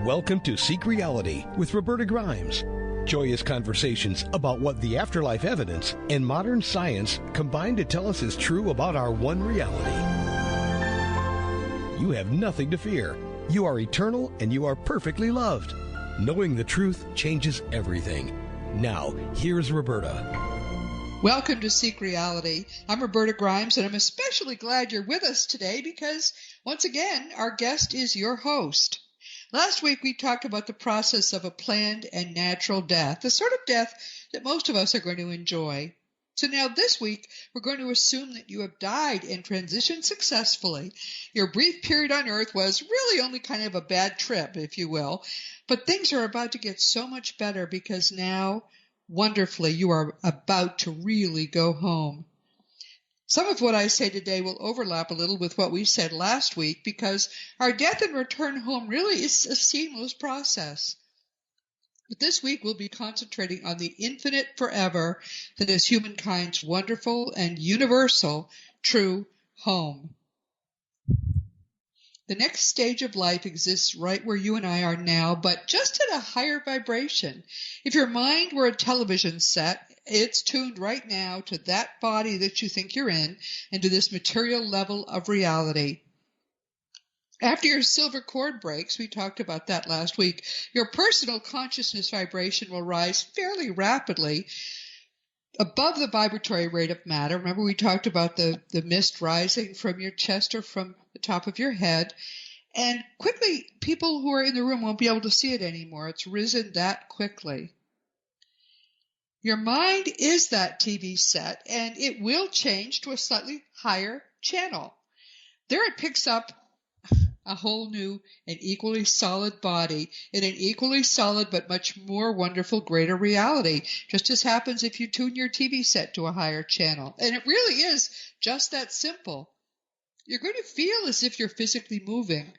Welcome to Seek Reality with Roberta Grimes. Joyous conversations about what the afterlife evidence and modern science combine to tell us is true about our one reality. You have nothing to fear. You are eternal and you are perfectly loved. Knowing the truth changes everything. Now, here's Roberta. Welcome to Seek Reality. I'm Roberta Grimes, and I'm especially glad you're with us today because, once again, our guest is your host. Last week, we talked about the process of a planned and natural death, the sort of death that most of us are going to enjoy. So now this week, we're going to assume that you have died and transitioned successfully. Your brief period on Earth was really only kind of a bad trip, if you will. But things are about to get so much better because now, wonderfully, you are about to really go home. Some of what I say today will overlap a little with what we said last week because our death and return home really is a seamless process. But this week we'll be concentrating on the infinite forever that is humankind's wonderful and universal true home. The next stage of life exists right where you and I are now, but just at a higher vibration. If your mind were a television set, it's tuned right now to that body that you think you're in and to this material level of reality. After your silver cord breaks, we talked about that last week, your personal consciousness vibration will rise fairly rapidly above the vibratory rate of matter. Remember we talked about the mist rising from your chest or from the top of your head. And quickly, people who are in the room won't be able to see it anymore. It's risen that quickly. Your mind is that TV set, and it will change to a slightly higher channel. There it picks up a whole new and equally solid body in an equally solid but much more wonderful, greater reality. Just as happens if you tune your TV set to a higher channel. And it really is just that simple. You're going to feel as if you're physically moving.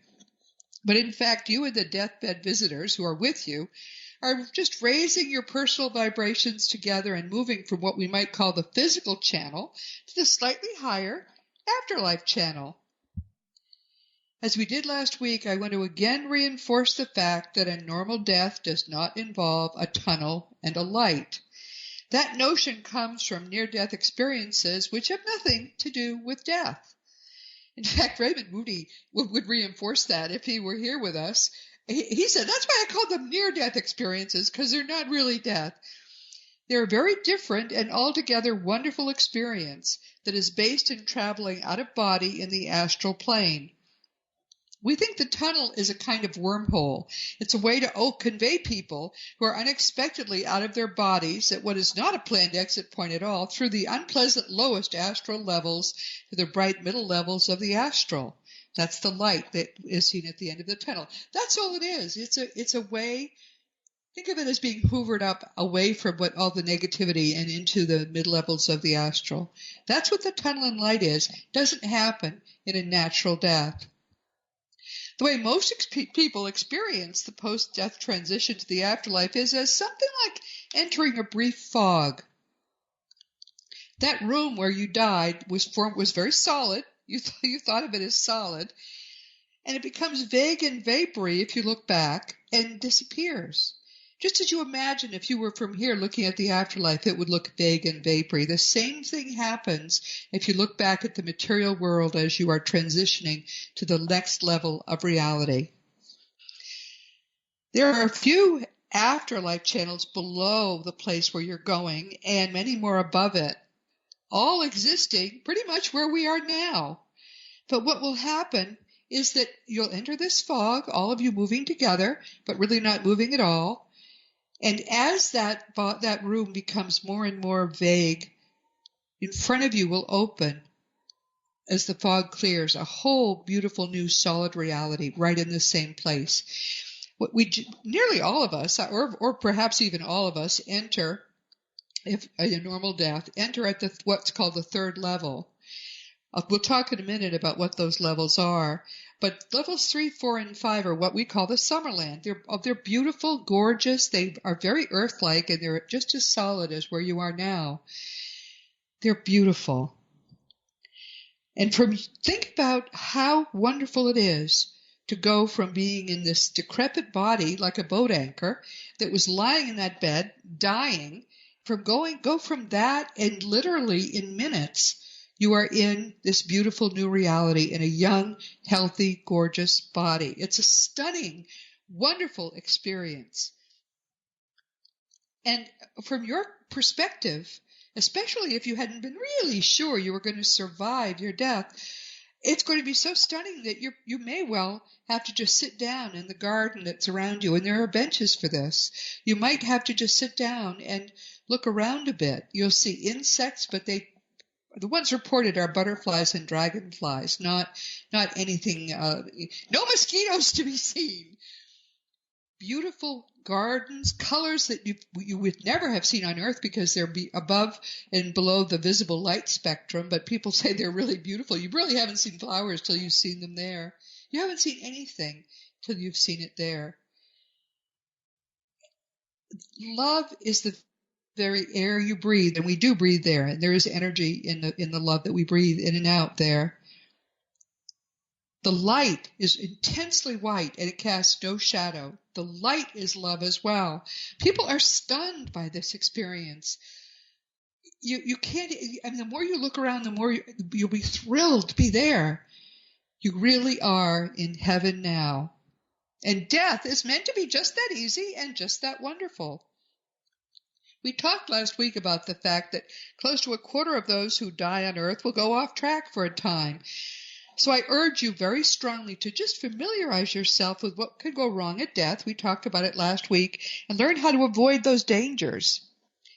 But in fact, you and the deathbed visitors who are with you are just raising your personal vibrations together and moving from what we might call the physical channel to the slightly higher afterlife channel. As we did last week, I want to again reinforce the fact that a normal death does not involve a tunnel and a light. That notion comes from near-death experiences which have nothing to do with death. In fact, Raymond Moody would reinforce that if he were here with us. He said, that's why I call them near-death experiences, because they're not really death. They're a very different and altogether wonderful experience that is based in traveling out of body in the astral plane. We think the tunnel is a kind of wormhole. It's a way to convey people who are unexpectedly out of their bodies at what is not a planned exit point at all through the unpleasant lowest astral levels to the bright middle levels of the astral. That's the light that is seen at the end of the tunnel. That's all it is. It's a way, think of it as being hoovered up away from what all the negativity and into the mid-levels of the astral. That's what the tunnel and light is. It doesn't happen in a natural death. The way most people experience the post-death transition to the afterlife is as something like entering a brief fog. That room where you died was very solid. You thought of it as solid. And it becomes vague and vapory if you look back and disappears. Just as you imagine if you were from here looking at the afterlife, it would look vague and vapory. The same thing happens if you look back at the material world as you are transitioning to the next level of reality. There are a few afterlife channels below the place where you're going and many more above it, all existing pretty much where we are now. But what will happen is that you'll enter this fog, all of you moving together, but really not moving at all. And as that room becomes more and more vague, in front of you will open, as the fog clears, a whole beautiful new solid reality right in the same place. Nearly all of us, or perhaps even all of us, enter, if a normal death, enter at what's called the third level. We'll talk in a minute about what those levels are. But levels 3, 4, and 5 are what we call the Summerland. They're beautiful, gorgeous. They are very Earth-like, and they're just as solid as where you are now. They're beautiful. And think about how wonderful it is to go from being in this decrepit body like a boat anchor that was lying in that bed, dying, go from that, and literally in minutes, you are in this beautiful new reality in a young, healthy, gorgeous body. It's a stunning, wonderful experience. And from your perspective, especially if you hadn't been really sure you were going to survive your death, it's going to be so stunning that you may well have to just sit down in the garden that's around you, and there are benches for this. You might have to just sit down and look around a bit. You'll see insects, but the ones reported are butterflies and dragonflies, not anything, no mosquitoes to be seen. Beautiful gardens, colors that you would never have seen on Earth because they're above and below the visible light spectrum, but people say they're really beautiful. You really haven't seen flowers till you've seen them there. You haven't seen anything till you've seen it there. Love is the very air you breathe, and we do breathe there, and there is energy in the love that we breathe in and out there. The light is intensely white, and it casts no shadow. The light is love as well. People are stunned by this experience. You can't, I mean, the more you look around, the more you'll be thrilled to be there. You really are in heaven now. And death is meant to be just that easy and just that wonderful. We talked last week about the fact that close to a quarter of those who die on Earth will go off track for a time. So I urge you very strongly to just familiarize yourself with what could go wrong at death. We talked about it last week, and learn how to avoid those dangers.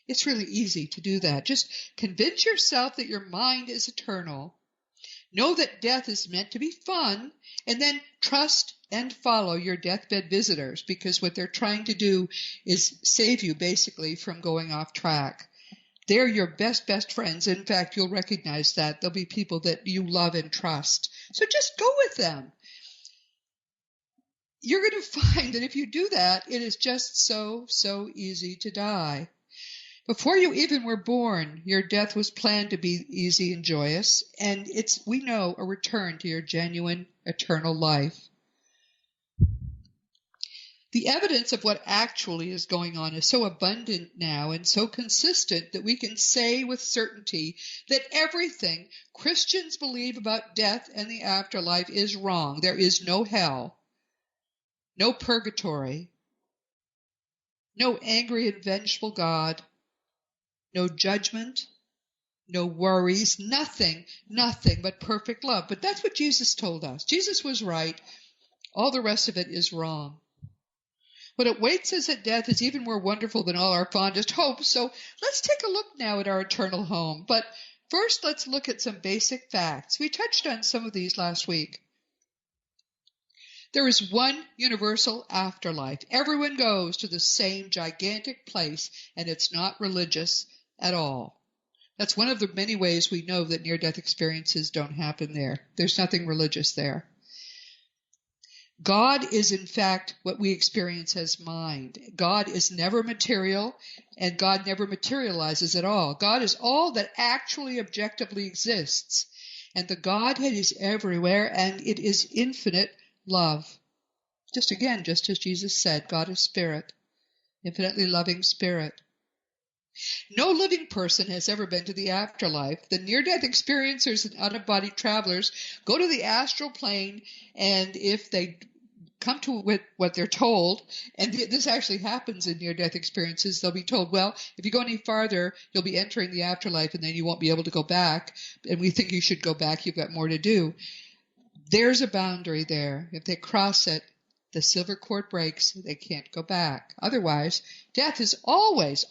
It's really easy to do that. Just convince yourself that your mind is eternal. Know that death is meant to be fun, and then trust and follow your deathbed visitors, because what they're trying to do is save you basically from going off track. They're your best friends. In fact, you'll recognize that. They'll be people that you love and trust. So just go with them. You're going to find that if you do that, it is just so easy to die. Before you even were born, your death was planned to be easy and joyous, and it's, we know, a return to your genuine eternal life. The evidence of what actually is going on is so abundant now and so consistent that we can say with certainty that everything Christians believe about death and the afterlife is wrong. There is no hell, no purgatory, no angry and vengeful God, no judgment, no worries, nothing but perfect love. But that's what Jesus told us. Jesus was right. All the rest of it is wrong. What awaits us at death is even more wonderful than all our fondest hopes. So let's take a look now at our eternal home. But first, let's look at some basic facts. We touched on some of these last week. There is one universal afterlife. Everyone goes to the same gigantic place, and it's not religious at all. That's one of the many ways we know that near-death experiences don't happen there. There's nothing religious there. God is, in fact, what we experience as mind. God is never material, and God never materializes at all. God is all that actually objectively exists. And the Godhead is everywhere, and it is infinite love. Just as Jesus said, God is spirit, infinitely loving spirit. No living person has ever been to the afterlife. The near-death experiencers and out-of-body travelers go to the astral plane, and if they come to what they're told, and this actually happens in near-death experiences, they'll be told, well, if you go any farther, you'll be entering the afterlife, and then you won't be able to go back, and we think you should go back, you've got more to do. There's a boundary there. If they cross it, the silver cord breaks, they can't go back. Otherwise, death is always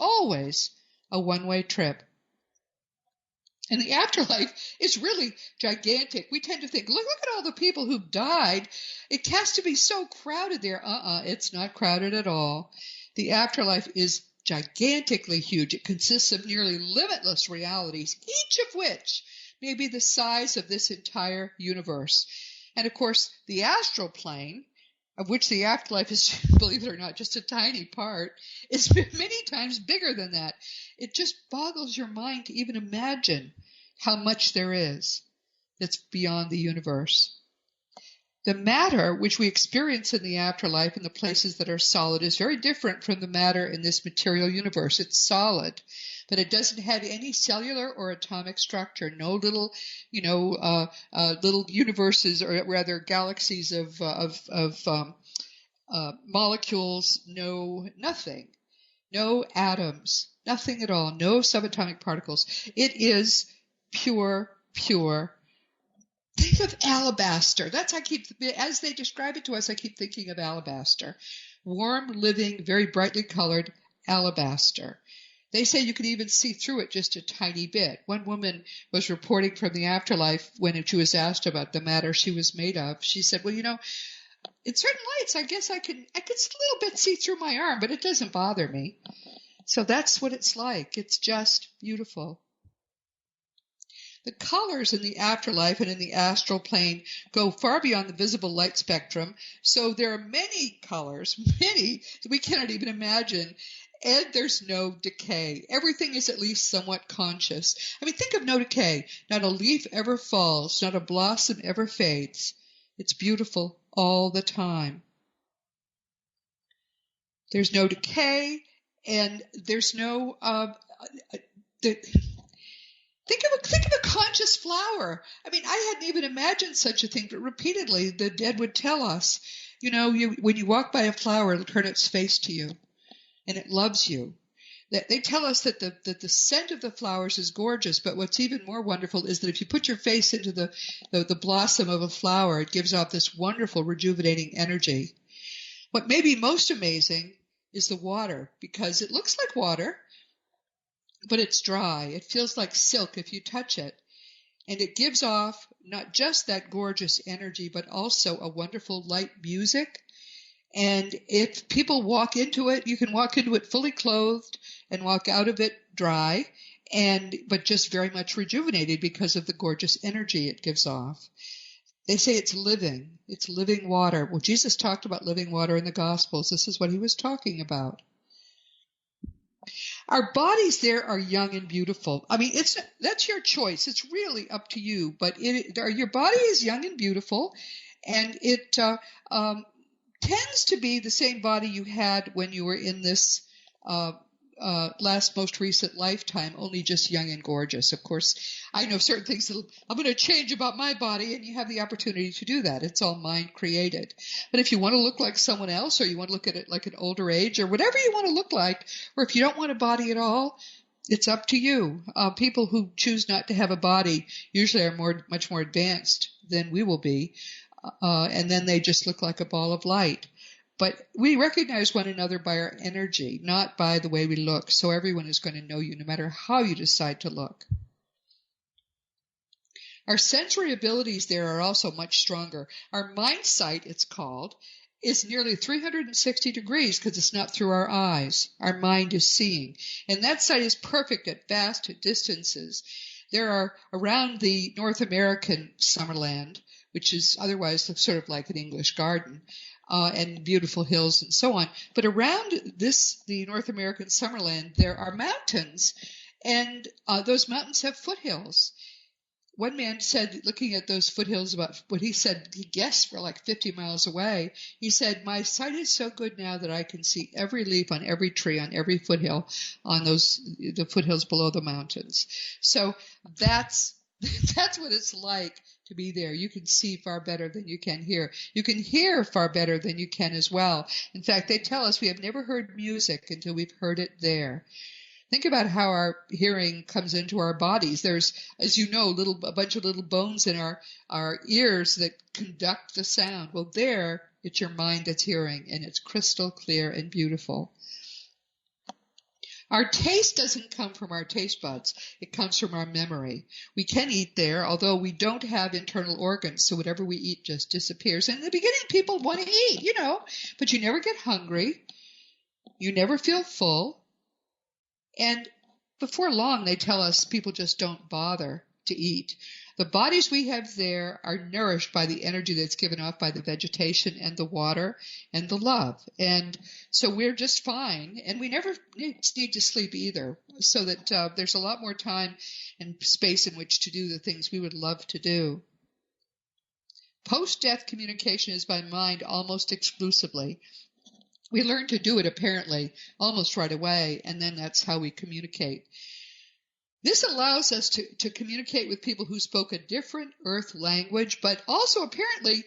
a one-way trip. And the afterlife is really gigantic. We tend to think, look at all the people who've died. It has to be so crowded there. It's not crowded at all. The afterlife is gigantically huge. It consists of nearly limitless realities, each of which may be the size of this entire universe. And of course, the astral plane, of which the afterlife is, believe it or not, just a tiny part, is many times bigger than that. It just boggles your mind to even imagine how much there is that's beyond the universe. The matter which we experience in the afterlife in the places that are solid is very different from the matter in this material universe. It's solid, but it doesn't have any cellular or atomic structure. No little, little universes, or rather galaxies of molecules. No, nothing. No atoms. Nothing at all. No subatomic particles. It is pure. Think of alabaster. As they describe it to us, I keep thinking of alabaster. Warm, living, very brightly colored alabaster. They say you can even see through it just a tiny bit. One woman was reporting from the afterlife when she was asked about the matter she was made of. She said, well, in certain lights, I guess I can a little bit see through my arm, but it doesn't bother me. So that's what it's like. It's just beautiful. The colors in the afterlife and in the astral plane go far beyond the visible light spectrum. So there are many colors, many that we cannot even imagine. And there's no decay. Everything is at least somewhat conscious. I mean, think of no decay. Not a leaf ever falls. Not a blossom ever fades. It's beautiful all the time. There's no decay, and there's no... Think of a conscious flower. I mean, I hadn't even imagined such a thing, but repeatedly the dead would tell us, when you walk by a flower, it'll turn its face to you, and it loves you. They tell us that the scent of the flowers is gorgeous, but what's even more wonderful is that if you put your face into the blossom of a flower, it gives off this wonderful rejuvenating energy. What may be most amazing is the water, because it looks like water, but it's dry. It feels like silk if you touch it. And it gives off not just that gorgeous energy, but also a wonderful light music. And if people walk into it, you can walk into it fully clothed and walk out of it dry, but just very much rejuvenated because of the gorgeous energy it gives off. They say it's living. It's living water. Well, Jesus talked about living water in the Gospels. This is what he was talking about. Our bodies there are young and beautiful. I mean, that's your choice. It's really up to you. But your body is young and beautiful, and it tends to be the same body you had when you were in this most recent lifetime, only just young and gorgeous. Of course, I know certain things that I'm going to change about my body, and you have the opportunity to do that. It's all mind created. But if you want to look like someone else, or you want to look at it like an older age, or whatever you want to look like, or if you don't want a body at all, it's up to you. People who choose not to have a body usually are much more advanced than we will be, and then they just look like a ball of light. But we recognize one another by our energy, not by the way we look. So everyone is going to know you no matter how you decide to look. Our sensory abilities there are also much stronger. Our mind sight, it's called, is nearly 360 degrees because it's not through our eyes. Our mind is seeing. And that sight is perfect at vast distances. There are around the North American Summerland, which is otherwise sort of like an English garden, and beautiful hills and so on. But around the North American Summerland, there are mountains, and those mountains have foothills. One man said, looking at those foothills, about what he said, he guessed for like 50 miles away, he said, my sight is so good now that I can see every leaf on every tree, on every foothill, on the foothills below the mountains. So that's what it's like to be there. You can see far better than you can hear. You can hear far better than you can as well. In fact, they tell us we have never heard music until we've heard it there. Think about how our hearing comes into our bodies. There's, as you know, a bunch of little bones in our ears that conduct the sound. Well, there, it's your mind that's hearing, and it's crystal clear and beautiful. Our taste doesn't come from our taste buds. It comes from our memory. We can eat there, although we don't have internal organs, so whatever we eat just disappears. And in the beginning, people want to eat, but you never get hungry. You never feel full. And before long, they tell us people just don't bother to eat. The bodies we have there are nourished by the energy that's given off by the vegetation and the water and the love. And so we're just fine. And we never need to sleep either, so that there's a lot more time and space in which to do the things we would love to do. Post-death communication is by mind almost exclusively. We learn to do it apparently almost right away, and then that's how we communicate. This allows us to communicate with people who spoke a different earth language, but also apparently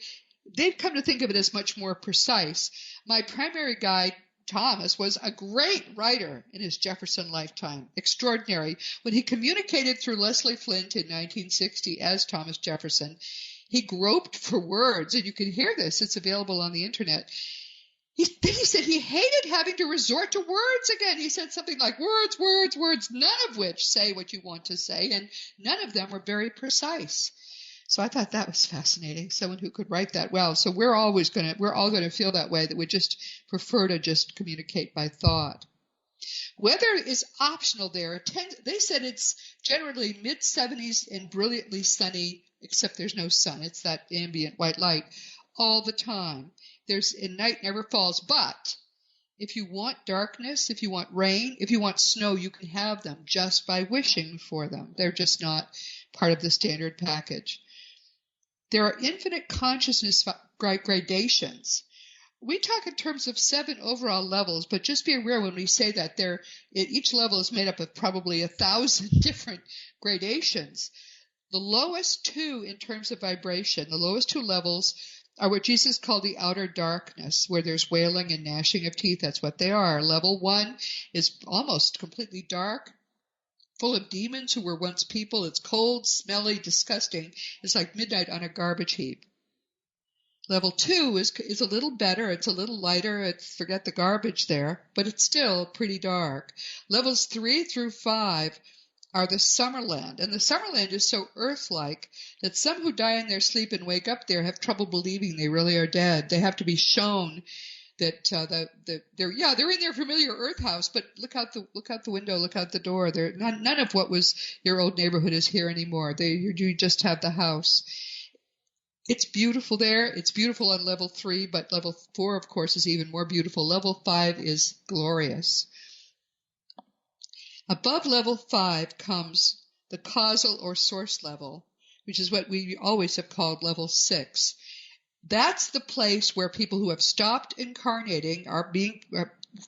they've come to think of it as much more precise. My primary guide, Thomas, was a great writer in his Jefferson lifetime, extraordinary. When he communicated through Leslie Flint in 1960 as Thomas Jefferson, he groped for words, and you can hear this. It's available on the internet. He said he hated having to resort to words again. He said something like words, words, words, none of which say what you want to say, and none of them were very precise. So I thought that was fascinating, someone who could write that well. So we're all going to feel that way, that we just prefer to just communicate by thought. Weather is optional there. They said it's generally mid-70s and brilliantly sunny, except there's no sun. It's that ambient white light all the time. And night never falls. But if you want darkness, if you want rain, if you want snow, you can have them just by wishing for them. They're just not part of the standard package. There are infinite consciousness gradations. We talk in terms of 7 overall levels, but just be aware when we say that each level is made up of probably 1,000 different gradations. The lowest 2 in terms of vibration, the lowest 2 levels are what Jesus called the outer darkness, where there's wailing and gnashing of teeth. That's what they are. Level 1 is almost completely dark, full of demons who were once people. It's cold, smelly, disgusting. It's like midnight on a garbage heap. Level 2 is a little better. It's a little lighter. Forget the garbage there, but it's still pretty dark. Levels 3 through 5 are the Summerland. And the Summerland is so Earth-like that some who die in their sleep and wake up there have trouble believing they really are dead. They have to be shown that they're in their familiar Earth house, but look out the window, look out the door. None of what was your old neighborhood is here anymore. You just have the house. It's beautiful there. It's beautiful on level 3, but level 4, of course, is even more beautiful. Level 5 is glorious. Above level 5 comes the causal or source level, which is what we always have called level 6. That's the place where people who have stopped incarnating are being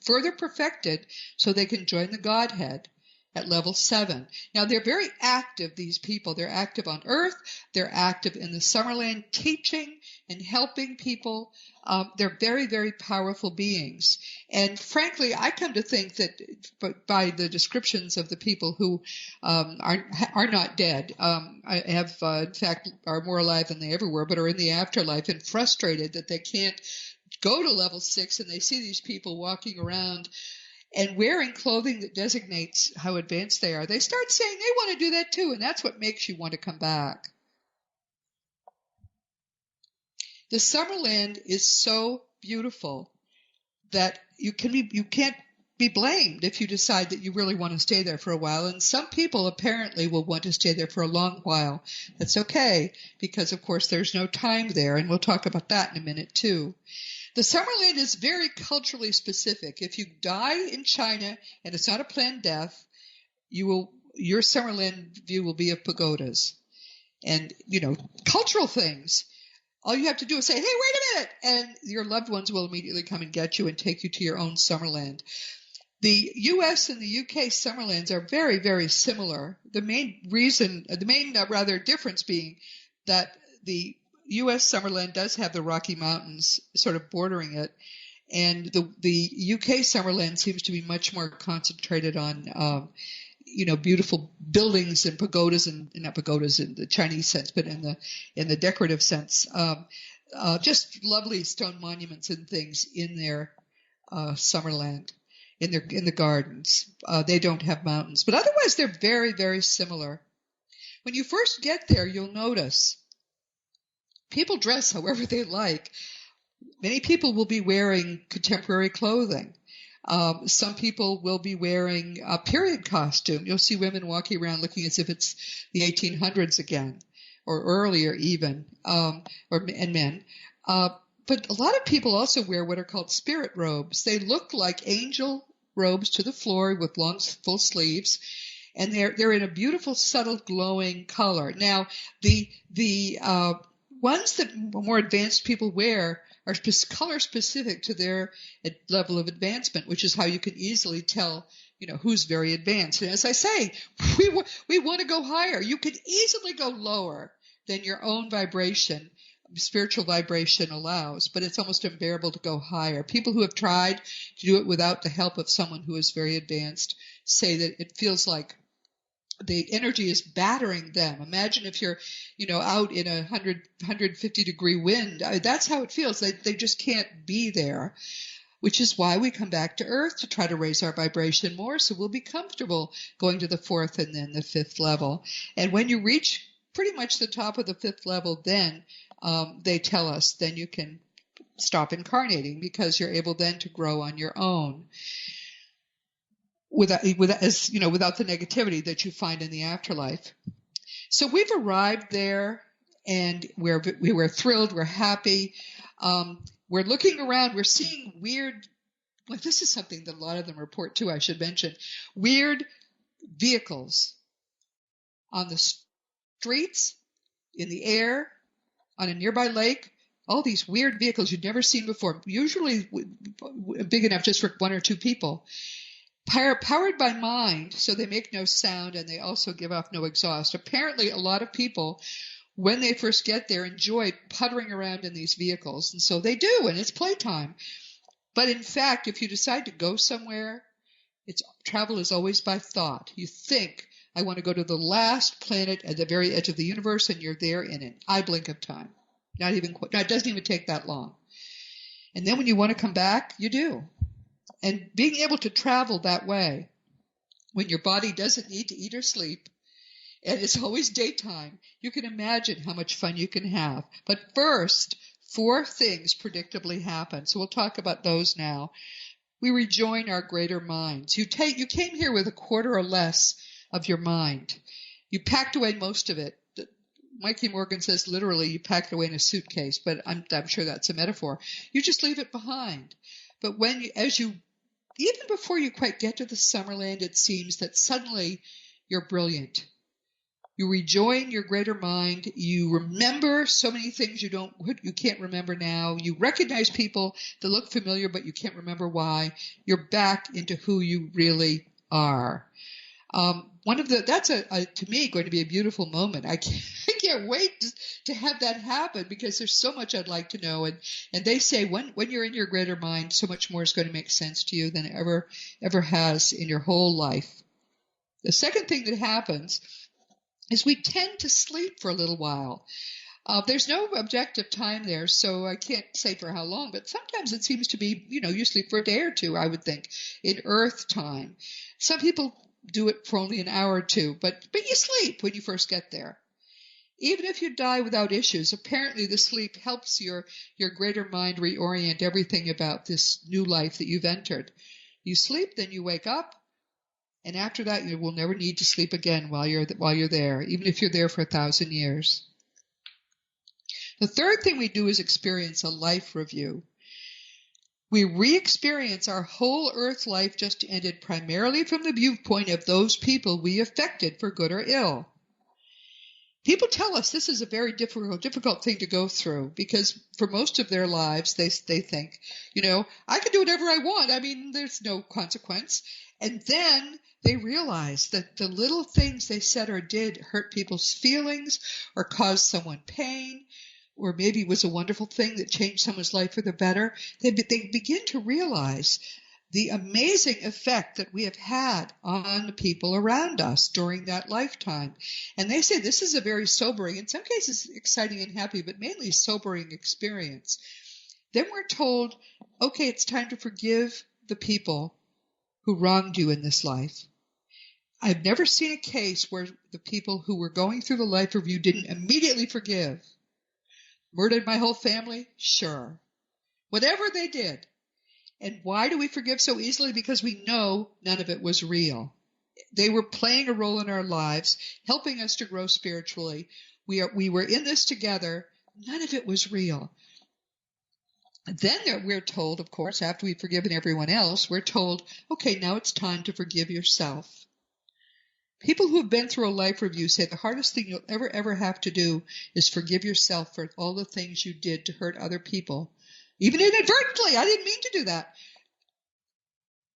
further perfected so they can join the Godhead at level 7. Now, they're very active, these people. They're active on Earth. They're active in the Summerland teaching and helping people. They're very, very powerful beings. And frankly, I come to think that by the descriptions of the people who are not dead, in fact, are more alive than they ever were, but are in the afterlife and frustrated that they can't go to level 6, and they see these people walking around and wearing clothing that designates how advanced they are, they start saying they want to do that too, and that's what makes you want to come back. The Summerland is so beautiful that you can't be blamed if you decide that you really want to stay there for a while, and some people apparently will want to stay there for a long while. That's okay, because of course there's no time there, and we'll talk about that in a minute too. The Summerland is very culturally specific. If you die in China and it's not a planned death, your Summerland view will be of pagodas and, cultural things. All you have to do is say, hey, wait a minute, and your loved ones will immediately come and get you and take you to your own Summerland. The U.S. and the U.K. Summerlands are very, very similar. The main difference being that the U.S. Summerland does have the Rocky Mountains sort of bordering it, and the U.K. Summerland seems to be much more concentrated on, beautiful buildings and pagodas, and not pagodas in the Chinese sense, but in the decorative sense, just lovely stone monuments and things in their Summerland, in the gardens. They don't have mountains, but otherwise they're very, very similar. When you first get there, you'll notice people dress however they like. Many people will be wearing contemporary clothing. Some people will be wearing a period costume. You'll see women walking around looking as if it's the 1800s again, or earlier even, and men. But a lot of people also wear what are called spirit robes. They look like angel robes to the floor with long, full sleeves, and they're in a beautiful, subtle, glowing color. Now, ones that more advanced people wear are color specific to their level of advancement, which is how you can easily tell, who's very advanced. And as I say, we want to go higher. You could easily go lower than your own vibration, spiritual vibration allows, but it's almost unbearable to go higher. People who have tried to do it without the help of someone who is very advanced say that it feels like the energy is battering them. Imagine if you're, out in 150 degree wind. That's how it feels. They just can't be there, which is why we come back to Earth to try to raise our vibration more, so we'll be comfortable going to the 4th and then the 5th level. And when you reach pretty much the top of the 5th level, then they tell us then you can stop incarnating, because you're able then to grow on your own without the negativity that you find in the afterlife. So we've arrived there, and we're thrilled, we're happy. We're looking around, we're seeing weird, this is something that a lot of them report too, I should mention, weird vehicles on the streets, in the air, on a nearby lake, all these weird vehicles you'd never seen before, usually big enough just for 1 or 2 people, powered by mind, so they make no sound and they also give off no exhaust. Apparently, a lot of people, when they first get there, enjoy puttering around in these vehicles, and so they do, and it's playtime. But in fact, if you decide to go somewhere, travel is always by thought. You think, I want to go to the last planet at the very edge of the universe, and you're there in an eye blink of time. It doesn't even take that long. And then when you want to come back, you do. And being able to travel that way, when your body doesn't need to eat or sleep, and it's always daytime, you can imagine how much fun you can have. But first, 4 things predictably happen. So we'll talk about those now. We rejoin our greater minds. You came here with 1/4 or less of your mind. You packed away most of it. Mikey Morgan says literally you packed away in a suitcase, but I'm sure that's a metaphor. You just leave it behind. But even before you quite get to the Summerland, it seems that suddenly you're brilliant. You rejoin your greater mind. You remember so many things you can't remember now. You recognize people that look familiar, but you can't remember why. You're back into who you really are. That's to me going to be a beautiful moment. I can't wait to have that happen, because there's so much I'd like to know. And they say when you're in your greater mind, so much more is going to make sense to you than it ever has in your whole life. The second thing that happens is we tend to sleep for a little while. There's no objective time there, so I can't say for how long, but sometimes it seems to be, you sleep for a day or 2, I would think, in Earth time. Some people do it for only an hour or 2, but you sleep when you first get there. Even if you die without issues, apparently the sleep helps your greater mind reorient everything about this new life that you've entered. You sleep, then you wake up, and after that you will never need to sleep again while you're there, even if you're there for 1,000 years. The third thing we do is experience a life review. We re-experience our whole Earth life just ended primarily from the viewpoint of those people we affected for good or ill. People tell us this is a very difficult thing to go through, because for most of their lives they think, I can do whatever I want. I mean, there's no consequence. And then they realize that the little things they said or did hurt people's feelings or caused someone pain, or maybe it was a wonderful thing that changed someone's life for the better. They begin to realize the amazing effect that we have had on the people around us during that lifetime. And they say this is a very sobering, in some cases exciting and happy, but mainly sobering experience. Then we're told, okay, it's time to forgive the people who wronged you in this life. I've never seen a case where the people who were going through the life review didn't immediately forgive. Murdered my whole family? Sure. Whatever they did. And why do we forgive so easily? Because we know none of it was real. They were playing a role in our lives, helping us to grow spiritually. We were in this together. None of it was real. Then we're told, of course, after we've forgiven everyone else, we're told, okay, now it's time to forgive yourself. People who have been through a life review say the hardest thing you'll ever have to do is forgive yourself for all the things you did to hurt other people. Even inadvertently. I didn't mean to do that.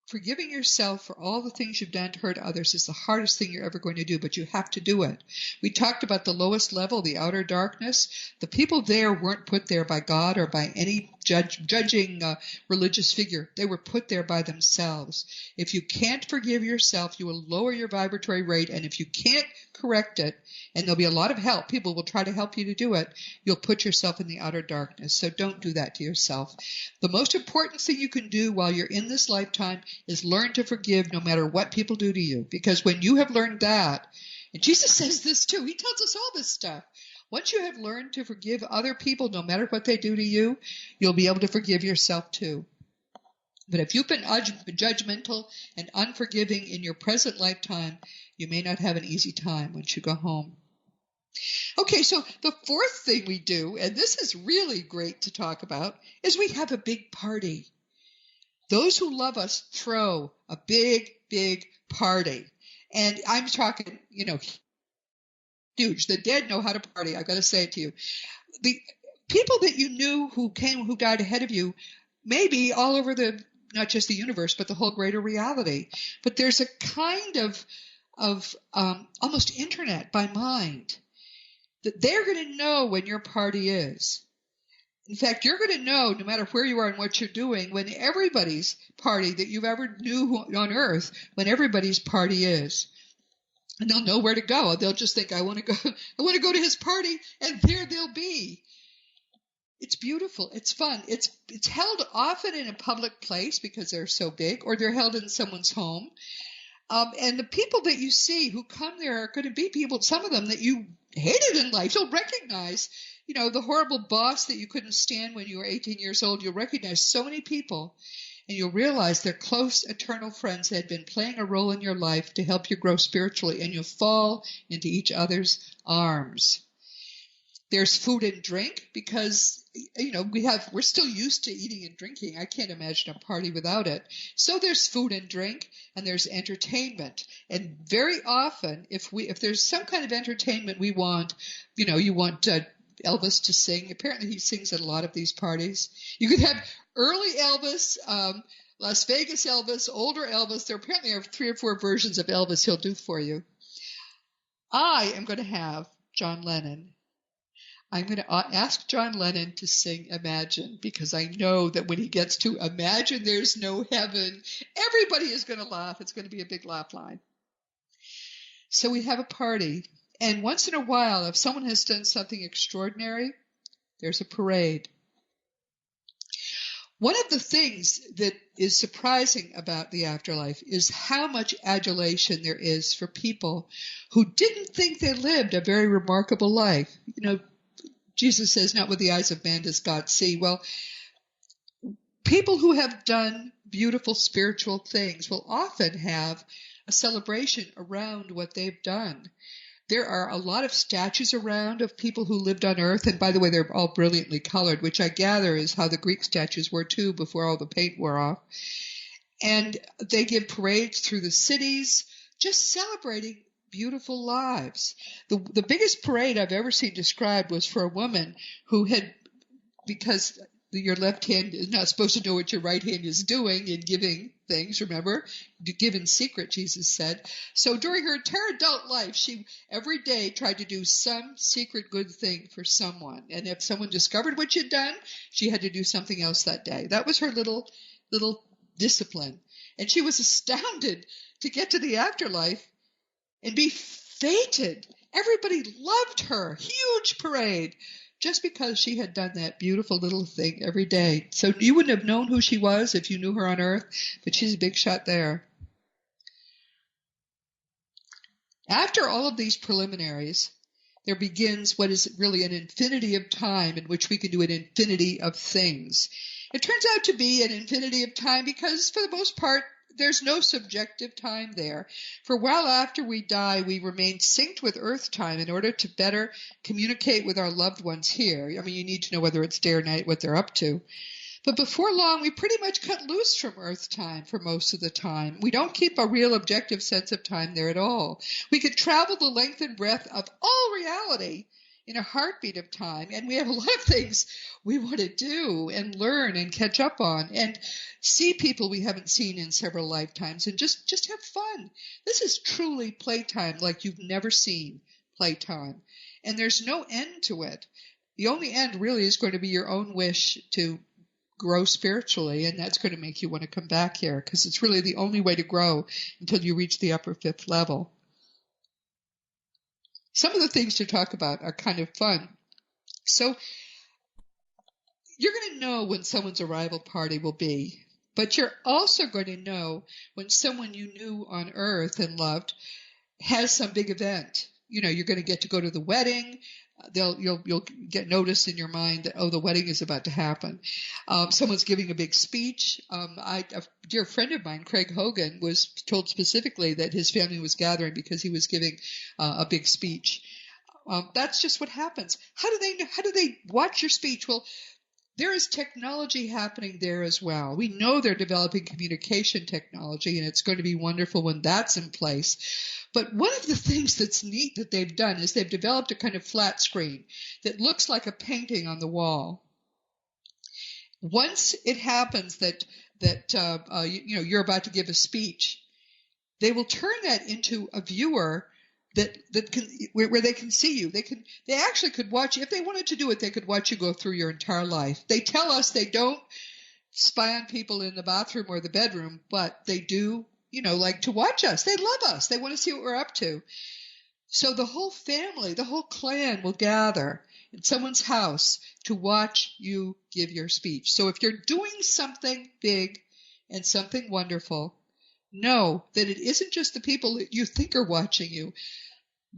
Forgiving yourself for all the things you've done to hurt others is the hardest thing you're ever going to do, but you have to do it. We talked about the lowest level, the outer darkness. The people there weren't put there by God or by any judging religious figure. They were put there by themselves. If you can't forgive yourself, you will lower your vibratory rate, and if you can't correct it, and there'll be a lot of help, people will try to help you to do it, you'll put yourself in the outer darkness. So don't do that to yourself. The most important thing you can do while you're in this lifetime is learn to forgive no matter what people do to you. Because when you have learned that, and Jesus says this too, he tells us all this stuff. Once you have learned to forgive other people no matter what they do to you, you'll be able to forgive yourself too. But if you've been judgmental and unforgiving in your present lifetime, you may not have an easy time once you go home. Okay, so the fourth thing we do, and this is really great to talk about, is we have a big party. Those who love us throw a big, big party. And I'm talking, huge. The dead know how to party. I've got to say it to you. The people that you knew who died ahead of you, maybe all over not just the universe, but the whole greater reality. But there's a kind of almost internet by mind that they're going to know when your party is. In fact, you're going to know, no matter where you are and what you're doing, when everybody's party that you've ever knew on Earth, when everybody's party is. And they'll know where to go. They'll just think, I want to go to his party, and there they'll be. It's beautiful. It's fun. It's held often in a public place because they're so big, or they're held in someone's home. And the people that you see who come there are going to be people, some of them that you hated in life. You'll recognize, the horrible boss that you couldn't stand when you were 18 years old. You'll recognize so many people, and you'll realize they're close, eternal friends that had been playing a role in your life to help you grow spiritually, and you'll fall into each other's arms. There's food and drink because, we're still used to eating and drinking. I can't imagine a party without it. So there's food and drink, and there's entertainment. And very often, if there's some kind of entertainment we want, you want Elvis to sing. Apparently he sings at a lot of these parties. You could have early Elvis, Las Vegas Elvis, older Elvis. There apparently are 3 or 4 versions of Elvis he'll do for you. I am going to have John Lennon. I'm going to ask John Lennon to sing Imagine, because I know that when he gets to Imagine There's No Heaven, everybody is going to laugh. It's going to be a big laugh line. So we have a party. And once in a while, if someone has done something extraordinary, there's a parade. One of the things that is surprising about the afterlife is how much adulation there is for people who didn't think they lived a very remarkable life. Jesus says, not with the eyes of man does God see. Well, people who have done beautiful spiritual things will often have a celebration around what they've done. There are a lot of statues around of people who lived on Earth, and by the way, they're all brilliantly colored, which I gather is how the Greek statues were too before all the paint wore off. And they give parades through the cities, just celebrating beautiful lives. The biggest parade I've ever seen described was for a woman who had, because your left hand is not supposed to know what your right hand is doing in giving things, remember? Give in secret, Jesus said. So during her entire adult life, she every day tried to do some secret good thing for someone. And if someone discovered what she'd done, she had to do something else that day. That was her little discipline. And she was astounded to get to the afterlife and be feted. Everybody loved her. Huge parade. Just because she had done that beautiful little thing every day. So you wouldn't have known who she was if you knew her on Earth, but she's a big shot there. After all of these preliminaries, there begins what is really an infinity of time in which we can do an infinity of things. It turns out to be an infinity of time because, for the most part, there's no subjective time there. For well after we die, we remain synced with Earth time in order to better communicate with our loved ones here. I mean, you need to know whether it's day or night, what they're up to. But before long, we pretty much cut loose from Earth time for most of the time. We don't keep a real objective sense of time there at all. We could travel the length and breadth of all reality in a heartbeat of time, and we have a lot of things we want to do and learn and catch up on and see people we haven't seen in several lifetimes and just have fun. This is truly playtime like you've never seen playtime, and there's no end to it. The only end really is going to be your own wish to grow spiritually, and that's going to make you want to come back here, because it's really the only way to grow until you reach the upper fifth level. Some of the things to talk about are kind of fun. So you're going to know when someone's arrival party will be, but you're also going to know when someone you knew on Earth and loved has some big event. You know, you're going to get to go to the wedding. You'll get notice in your mind that, oh, the wedding is about to happen. Someone's giving a big speech. A dear friend of mine, Craig Hogan, was told specifically that his family was gathering because he was giving a big speech. That's just what happens. How do they watch your speech? Well, there is technology happening there as well. We know they're developing communication technology, and it's going to be wonderful when that's in place. But one of the things that's neat that they've done is they've developed a kind of flat screen that looks like a painting on the wall. Once it happens that you're about to give a speech, they will turn that into a viewer where they can see you. They actually could watch you. If they wanted to do it, they could watch you go through your entire life. They tell us they don't spy on people in the bathroom or the bedroom, but they do, like to watch us. They love us. They want to see what we're up to. So the whole family, the whole clan will gather in someone's house to watch you give your speech. So if you're doing something big and something wonderful, know that it isn't just the people that you think are watching you,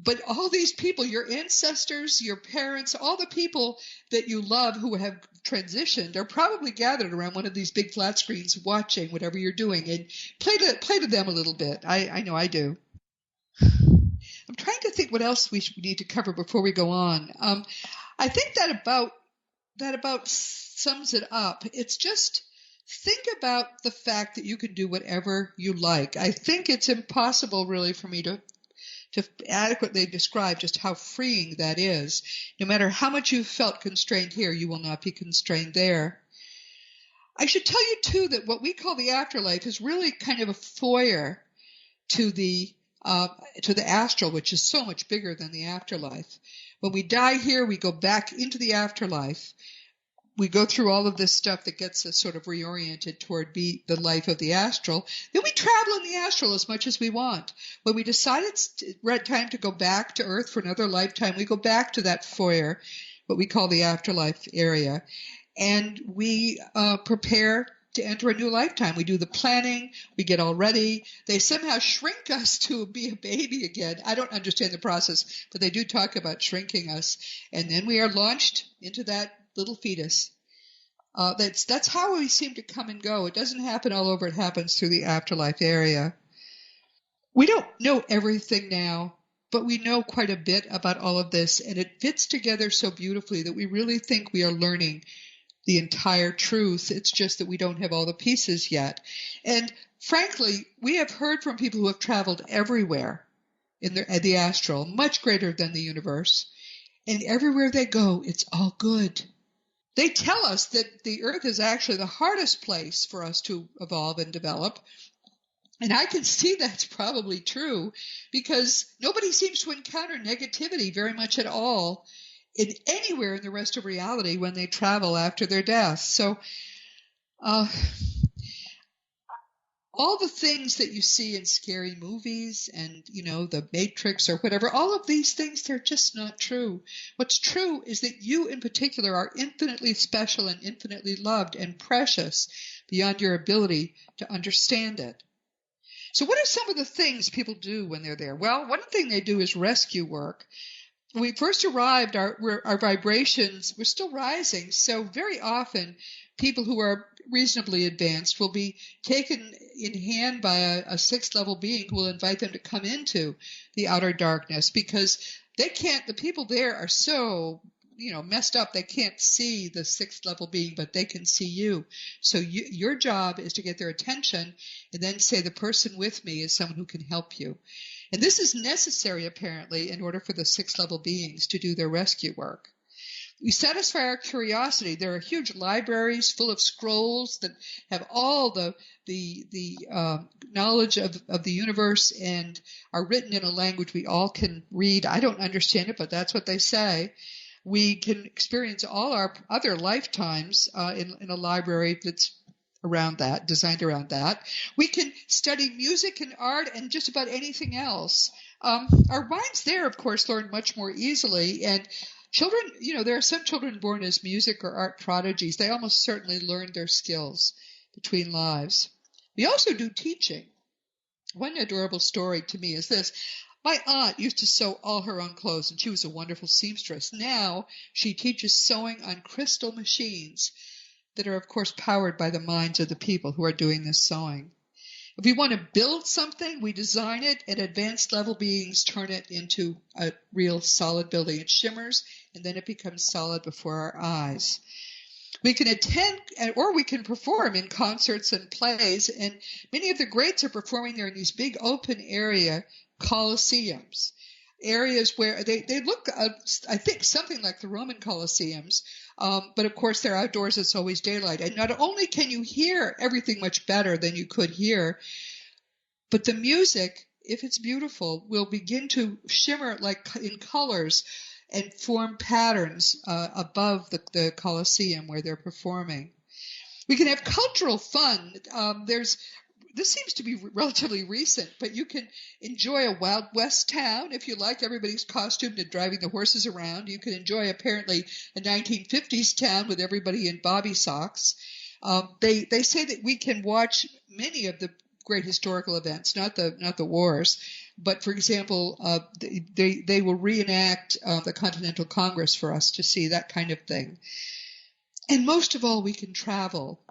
but all these people, your ancestors, your parents, all the people that you love who have transitioned are probably gathered around one of these big flat screens watching whatever you're doing, and play to them a little bit. I know I do. I'm trying to think what else we need to cover before we go on. I think that about sums it up. It's just think about the fact that you can do whatever you like. I think it's impossible really for me to adequately describe just how freeing that is. No matter how much you've felt constrained here, you will not be constrained there. I should tell you, too, that what we call the afterlife is really kind of a foyer to the astral, which is so much bigger than the afterlife. When we die here, we go back into the afterlife. We go through all of this stuff that gets us sort of reoriented toward the life of the astral. Then we travel in the astral as much as we want. When we decide it's time to go back to Earth for another lifetime, we go back to that foyer, what we call the afterlife area, and we prepare to enter a new lifetime. We do the planning. We get all ready. They somehow shrink us to be a baby again. I don't understand the process, but they do talk about shrinking us. And then we are launched into that little fetus. That's how we seem to come and go. It doesn't happen all over. It happens through the afterlife area. We don't know everything now, but we know quite a bit about all of this, and it fits together so beautifully that we really think we are learning the entire truth. It's just that we don't have all the pieces yet. And frankly, we have heard from people who have traveled everywhere in the astral, much greater than the universe. And everywhere they go, it's all good. They tell us that the Earth is actually the hardest place for us to evolve and develop. And I can see that's probably true, because nobody seems to encounter negativity very much at all anywhere in the rest of reality when they travel after their death. So all the things that you see in scary movies and, the Matrix or whatever, all of these things, they're just not true. What's true is that you in particular are infinitely special and infinitely loved and precious beyond your ability to understand it. So what are some of the things people do when they're there? Well, one thing they do is rescue work. When we first arrived, our vibrations were still rising. So very often, people who are reasonably advanced will be taken in hand by a sixth level being who will invite them to come into the outer darkness, because the people there are so messed up. They can't see the sixth level being, but they can see you. So your job is to get their attention and then say, the person with me is someone who can help you. And this is necessary, apparently, in order for the sixth level beings to do their rescue work. We satisfy our curiosity. There are huge libraries full of scrolls that have all the knowledge of the universe and are written in a language we all can read. I don't understand it, but that's what they say. We can experience all our other lifetimes in a library that's around that, designed around that. We can study music and art and just about anything else. Our minds there, of course, learn much more easily. And children, there are some children born as music or art prodigies. They almost certainly learn their skills between lives. We also do teaching. One adorable story to me is this. My aunt used to sew all her own clothes, and she was a wonderful seamstress. Now she teaches sewing on crystal machines that are, of course, powered by the minds of the people who are doing this sewing. If we want to build something, we design it, and advanced level beings turn it into a real solid building. It shimmers, and then it becomes solid before our eyes. We can attend or we can perform in concerts and plays, and many of the greats are performing there in these big open area coliseums, areas where they look, I think, something like the Roman coliseums, but of course they're outdoors, it's always daylight. And not only can you hear everything much better than you could hear, but the music, if it's beautiful, will begin to shimmer like in colors and form patterns above the Colosseum where they're performing. We can have cultural fun. This seems to be relatively recent, but you can enjoy a Wild West town if you like. Everybody's costumed and driving the horses around. You can enjoy apparently a 1950s town with everybody in bobby socks. They say that we can watch many of the great historical events, not the wars, but for example, they will reenact the Continental Congress for us to see, that kind of thing. And most of all, we can travel.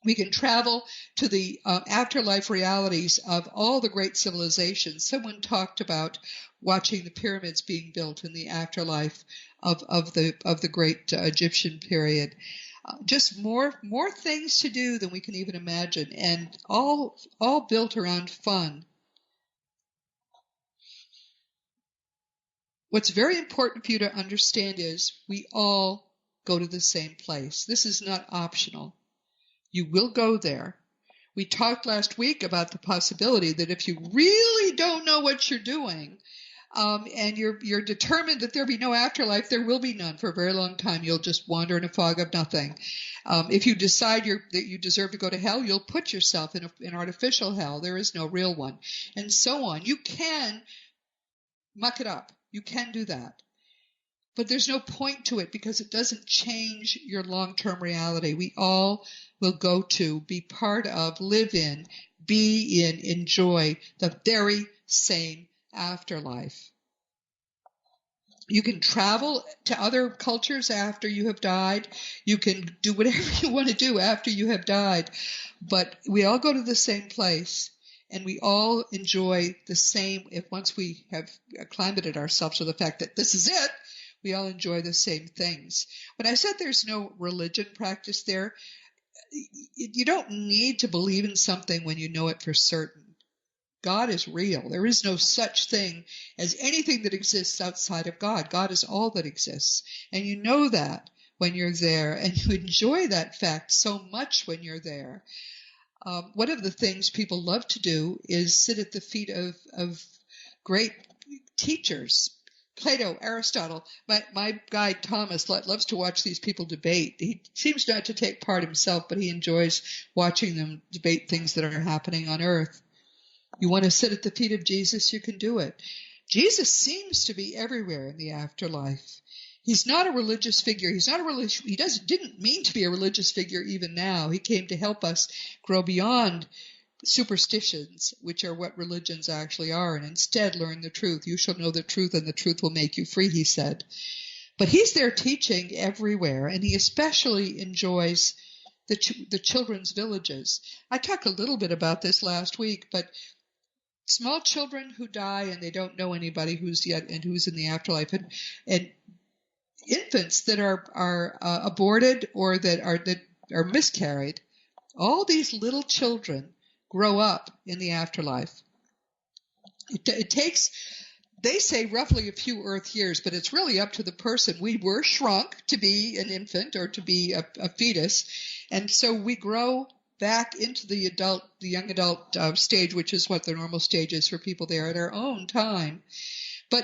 We can travel to the afterlife realities of all the great civilizations. Someone talked about watching the pyramids being built in the afterlife of the great Egyptian period. Just more things to do than we can even imagine, and all built around fun. What's very important for you to understand is we all go to the same place. This is not optional. You will go there. We talked last week about the possibility that if you really don't know what you're doing, and you're determined that there be no afterlife, there will be none for a very long time. You'll just wander in a fog of nothing. If you decide that you deserve to go to hell, you'll put yourself in an artificial hell. There is no real one, and so on. You can muck it up. You can do that. But there's no point to it because it doesn't change your long-term reality. We all will go to, be part of, live in, be in, enjoy the very same afterlife. You can travel to other cultures after you have died. You can do whatever you want to do after you have died. But we all go to the same place, and we all enjoy the same, once we have acclimated ourselves to the fact that this is it, we all enjoy the same things. When I said there's no religion practice there, you don't need to believe in something when you know it for certain. God is real. There is no such thing as anything that exists outside of God. God is all that exists. And you know that when you're there, and you enjoy that fact so much when you're there. One of the things people love to do is sit at the feet of great teachers. Plato, Aristotle. My guide Thomas loves to watch these people debate. He seems not to take part himself, but he enjoys watching them debate things that are happening on earth. You want to sit at the feet of Jesus, you can do it. Jesus seems to be everywhere in the afterlife. He's not a religious figure. He didn't mean to be a religious figure even now. He came to help us grow beyond superstitions, which are what religions actually are, and instead learn the truth. You shall know the truth, and the truth will make you free, he said. But he's there teaching everywhere, and he especially enjoys the children's villages. I talked a little bit about this last week, but small children who die and they don't know anybody who's in the afterlife, and infants that are aborted or that are miscarried, all these little children grow up in the afterlife. It takes, they say, roughly a few Earth years, but it's really up to the person. We were shrunk to be an infant or to be a fetus, and so we grow back into the young adult stage, which is what the normal stage is for people there at our own time. But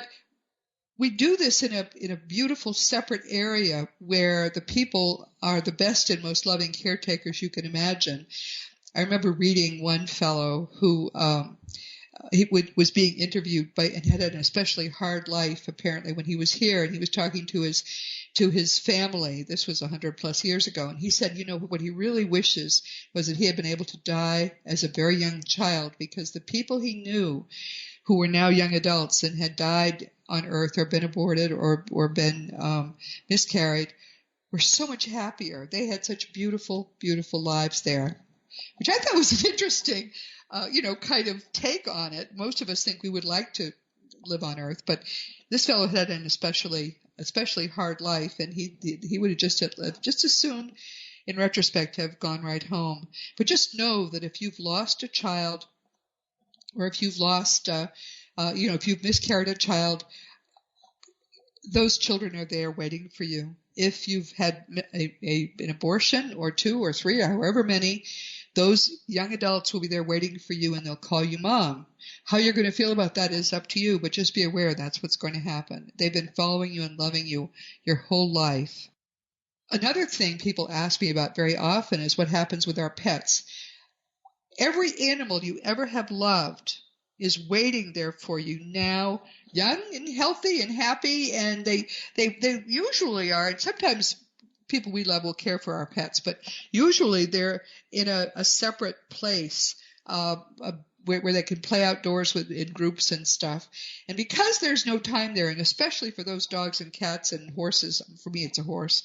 we do this in a beautiful separate area where the people are the best and most loving caretakers you can imagine. I remember reading one fellow who he was being interviewed and had an especially hard life apparently when he was here, and he was talking to his family. This was 100+ years ago, and he said, what he really wishes was that he had been able to die as a very young child, because the people he knew who were now young adults and had died on Earth or been aborted or been miscarried were so much happier. They had such beautiful, beautiful lives there, which I thought was an interesting, kind of take on it. Most of us think we would like to live on Earth, but this fellow had an especially hard life, and he would have just as soon, in retrospect, have gone right home. But just know that if you've lost a child, or if you've lost, if you've miscarried a child, those children are there waiting for you. If you've had an abortion or 2 or 3 or however many, those young adults will be there waiting for you, and they'll call you mom. How you're going to feel about that is up to you, but just be aware that's what's going to happen. They've been following you and loving you your whole life. Another thing people ask me about very often is what happens with our pets. Every animal you ever have loved is waiting there for you now, young and healthy and happy, and they usually are, and sometimes people we love will care for our pets, but usually they're in a separate place where they can play outdoors in groups and stuff. And because there's no time there, and especially for those dogs and cats and horses, for me it's a horse,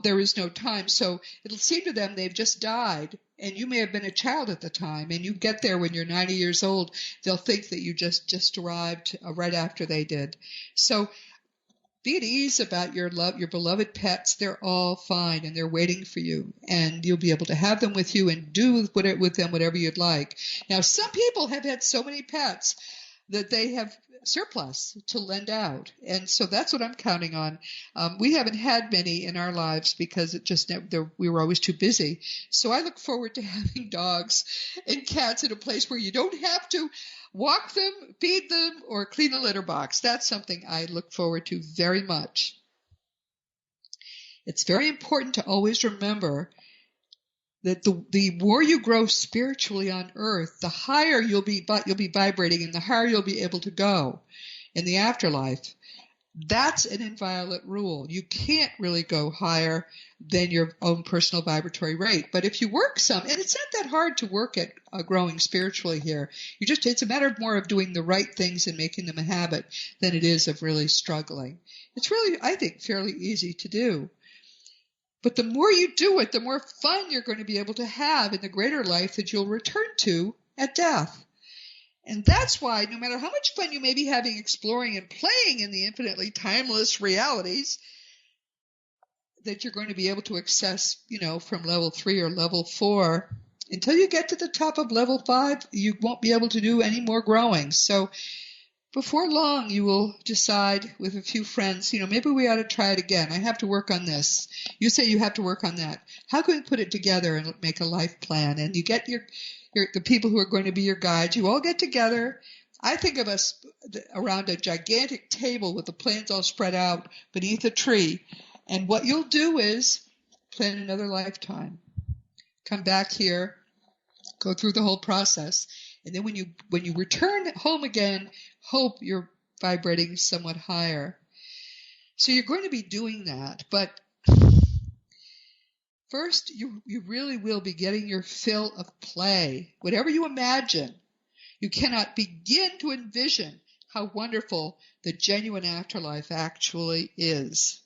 there is no time. So it'll seem to them they've just died, and you may have been a child at the time, and you get there when you're 90 years old, they'll think that you just arrived right after they did. So be at ease about your beloved pets. They're all fine, and they're waiting for you, and you'll be able to have them with you and do with them whatever you'd like. Now, some people have had so many pets that they have surplus to lend out, and so that's what I'm counting on. We haven't had many in our lives because we were always too busy. So I look forward to having dogs and cats in a place where you don't have to walk them, feed them, or clean a litter box. That's something I look forward to very much. It's very important to always remember that the more you grow spiritually on Earth, the higher you'll be vibrating, and the higher you'll be able to go in the afterlife. That's an inviolate rule. You can't really go higher than your own personal vibratory rate. But if you work some, and it's not that hard to work at growing spiritually here, it's a matter more of doing the right things and making them a habit than it is of really struggling. It's really, I think, fairly easy to do. But the more you do it, the more fun you're going to be able to have in the greater life that you'll return to at death. And that's why no matter how much fun you may be having exploring and playing in the infinitely timeless realities that you're going to be able to access, from level 3 or level 4, until you get to the top of level 5, you won't be able to do any more growing. So before long, you will decide with a few friends, maybe we ought to try it again. I have to work on this. You say you have to work on that. How can we put it together and make a life plan? And you get the people who are going to be your guides. You all get together. I think of us around a gigantic table with the plans all spread out beneath a tree. And what you'll do is plan another lifetime. Come back here, go through the whole process. And then when you return home again, hope you're vibrating somewhat higher. So you're going to be doing that. But first, you really will be getting your fill of play. Whatever you imagine, you cannot begin to envision how wonderful the genuine afterlife actually is.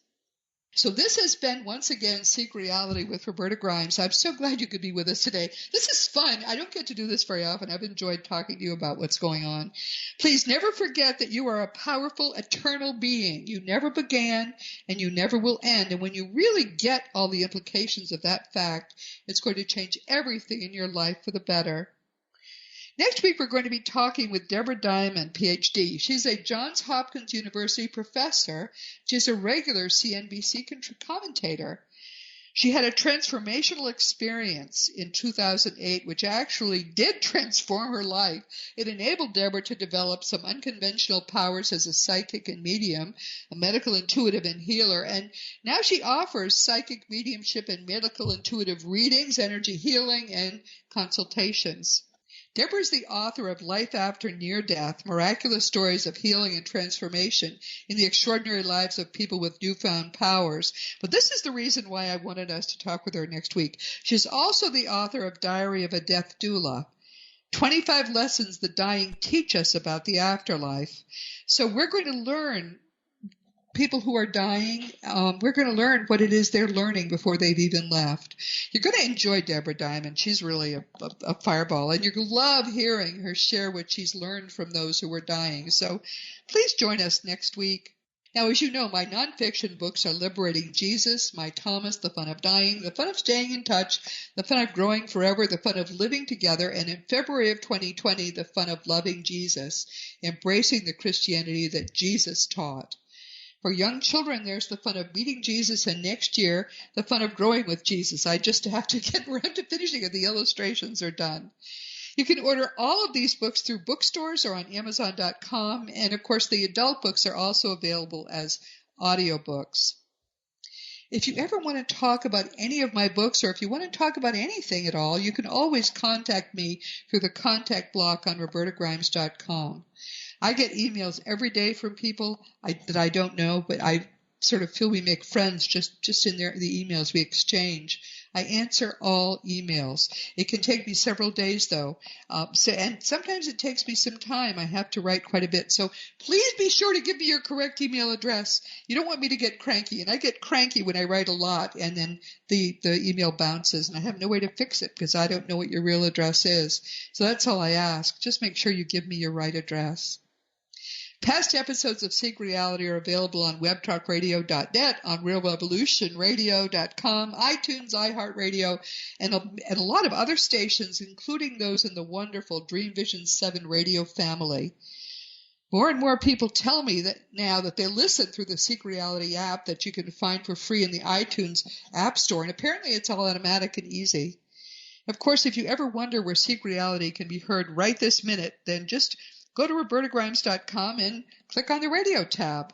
So this has been, once again, Seek Reality with Roberta Grimes. I'm so glad you could be with us today. This is fun. I don't get to do this very often. I've enjoyed talking to you about what's going on. Please never forget that you are a powerful, eternal being. You never began, and you never will end. And when you really get all the implications of that fact, it's going to change everything in your life for the better. Next week, we're going to be talking with Deborah Diamond, Ph.D. She's a Johns Hopkins University professor. She's a regular CNBC commentator. She had a transformational experience in 2008, which actually did transform her life. It enabled Deborah to develop some unconventional powers as a psychic and medium, a medical intuitive and healer. And now she offers psychic mediumship and medical intuitive readings, energy healing, and consultations. Deborah is the author of Life After Near Death, Miraculous Stories of Healing and Transformation in the Extraordinary Lives of People with Newfound Powers. But this is the reason why I wanted us to talk with her next week. She's also the author of Diary of a Death Doula, 25 Lessons the Dying Teach Us About the Afterlife. So we're going to learn people who are dying, we're going to learn what it is they're learning before they've even left. You're going to enjoy Deborah Diamond. She's really a fireball, and you're going to love hearing her share what she's learned from those who are dying. So please join us next week. Now, as you know, my nonfiction books are Liberating Jesus, My Thomas, The Fun of Dying, The Fun of Staying in Touch, The Fun of Growing Forever, The Fun of Living Together, and in February of 2020, The Fun of Loving Jesus, Embracing the Christianity that Jesus taught. For young children, there's the fun of meeting Jesus, and next year, the fun of growing with Jesus. I just have to get around to finishing it. The illustrations are done. You can order all of these books through bookstores or on Amazon.com. And, of course, the adult books are also available as audiobooks. If you ever want to talk about any of my books, or if you want to talk about anything at all, you can always contact me through the contact block on robertagrimes.com. I get emails every day from people that I don't know, but I sort of feel we make friends just in the emails we exchange. I answer all emails. It can take me several days, though, and sometimes it takes me some time. I have to write quite a bit. So please be sure to give me your correct email address. You don't want me to get cranky, and I get cranky when I write a lot, and then the email bounces, and I have no way to fix it because I don't know what your real address is. So that's all I ask. Just make sure you give me your right address. Past episodes of Seek Reality are available on webtalkradio.net, on realrevolutionradio.com, iTunes, iHeartRadio, and a lot of other stations, including those in the wonderful Dream Vision 7 radio family. More and more people tell me that now that they listen through the Seek Reality app that you can find for free in the iTunes App Store, and apparently it's all automatic and easy. Of course, if you ever wonder where Seek Reality can be heard right this minute, then just go to robertagrimes.com and click on the radio tab.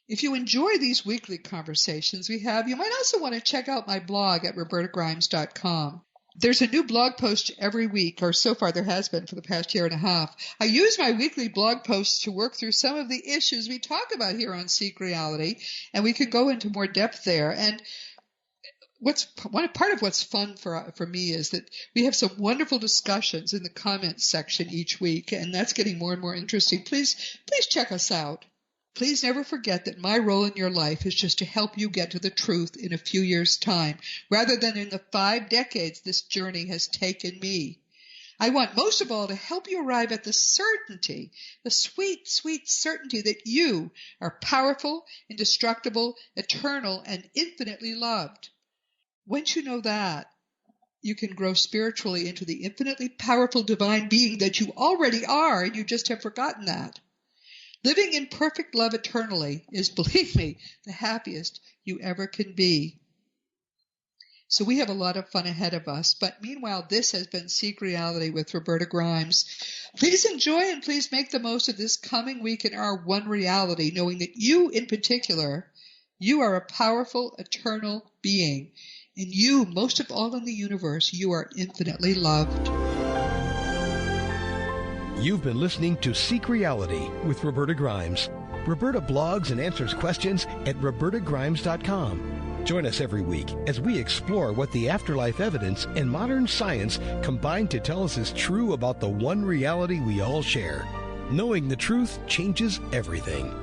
If you enjoy these weekly conversations we have, you might also want to check out my blog at robertagrimes.com. There's a new blog post every week, or so far there has been for the past year and a half. I use my weekly blog posts to work through some of the issues we talk about here on Seek Reality, and we can go into more depth there. And part of what's fun for me is that we have some wonderful discussions in the comments section each week, and that's getting more and more interesting. Please check us out. Please never forget that my role in your life is just to help you get to the truth in a few years' time, rather than in the 5 decades this journey has taken me. I want most of all to help you arrive at the certainty, the sweet, sweet certainty that you are powerful, indestructible, eternal, and infinitely loved. Once you know that, you can grow spiritually into the infinitely powerful divine being that you already are, and you just have forgotten that. Living in perfect love eternally is, believe me, the happiest you ever can be. So we have a lot of fun ahead of us. But meanwhile, this has been Seek Reality with Roberta Grimes. Please enjoy and please make the most of this coming week in our one reality, knowing that you in particular, you are a powerful, eternal being. And you, most of all in the universe, you are infinitely loved. You've been listening to Seek Reality with Roberta Grimes. Roberta blogs and answers questions at robertagrimes.com. Join us every week as we explore what the afterlife evidence and modern science combine to tell us is true about the one reality we all share. Knowing the truth changes everything.